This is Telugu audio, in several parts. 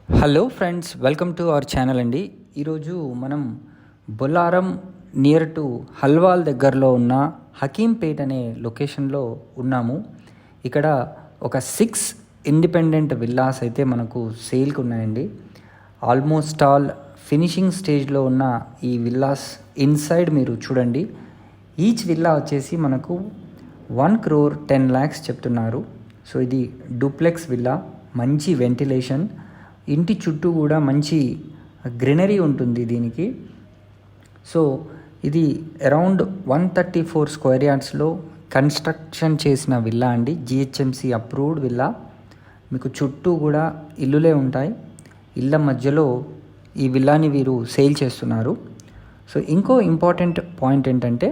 Hello friends, welcome to our channel అండి. ఈరోజు మనం బొల్లారం నియర్ టు హల్వాల్ దగ్గరలో ఉన్న హకీంపేట్ అనే లొకేషన్లో ఉన్నాము. ఇక్కడ ఒక 6 ఇండిపెండెంట్ విల్లాస్ అయితే మనకు సేల్కి ఉన్నాయండి. ఆల్మోస్ట్ ఆల్ ఫినిషింగ్ స్టేజ్లో ఉన్న ఈ విల్లాస్ ఇన్సైడ్ మీరు చూడండి. ఈచ్ విల్లా వచ్చేసి మనకు 1,10,00,000 చెప్తున్నారు. సో ఇది డూప్లెక్స్ విల్లా, మంచి వెంటిలేషన్, ఇంటి చుట్టూ కూడా మంచి గ్రీనరీ ఉంటుంది దీనికి. సో ఇది అరౌండ్ 134 స్క్వేర్ యార్డ్స్లో కన్స్ట్రక్షన్ చేసిన విల్లా అండి. GHMC approved villa. మీకు చుట్టూ కూడా ఇల్లులే ఉంటాయి. ఇళ్ళ మధ్యలో ఈ విల్లాని వీరు సేల్ చేస్తున్నారు. సో ఇంకో ఇంపార్టెంట్ పాయింట్ ఏంటంటే,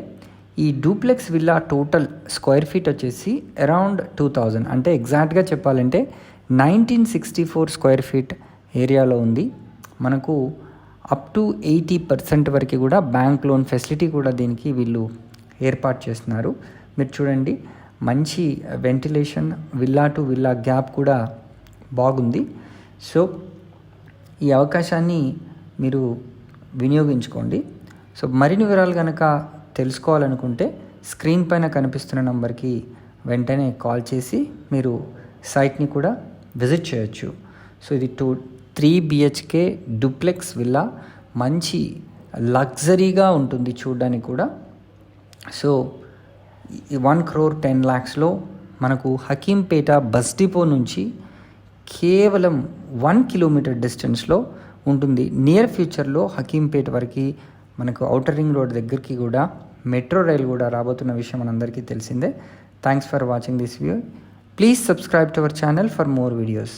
ఈ duplex villa total square feet వచ్చేసి అరౌండ్ 2,000, అంటే ఎగ్జాక్ట్గా చెప్పాలంటే 1964 స్క్వేర్ ఫీట్ ఏరియాలో ఉంది. మనకు అప్ టు 80% వరకు కూడా బ్యాంక్ లోన్ ఫెసిలిటీ కూడా దీనికి వీళ్ళు ఏర్పాటు చేస్తున్నారు. మీరు చూడండి, మంచి ventilation, villa to villa gap కూడా బాగుంది. సో ఈ అవకాశాన్ని మీరు వినియోగించుకోండి. సో మరిన్ని వివరాలు కనుక తెలుసుకోవాలనుకుంటే స్క్రీన్ పైన కనిపిస్తున్న నంబర్కి వెంటనే కాల్ చేసి మీరు సైట్ని కూడా విజిట్ చేయొచ్చు. సో ఇది 3 BHK డూప్లెక్స్ విల్లా, మంచి లగ్జరీగా ఉంటుంది చూడడానికి కూడా. సో 1,10,00,000లో మనకు హకీంపేట బస్ డిపో నుంచి కేవలం 1 కిలోమీటర్ డిస్టెన్స్లో ఉంటుంది. నియర్ ఫ్యూచర్లో హకీంపేట వరకు మనకు ఔటర్ రింగ్ రోడ్ దగ్గరికి కూడా మెట్రో రైలు కూడా రాబోతున్న విషయం మనందరికీ తెలిసిందే. Thanks for watching this video. Please subscribe to our channel for more videos.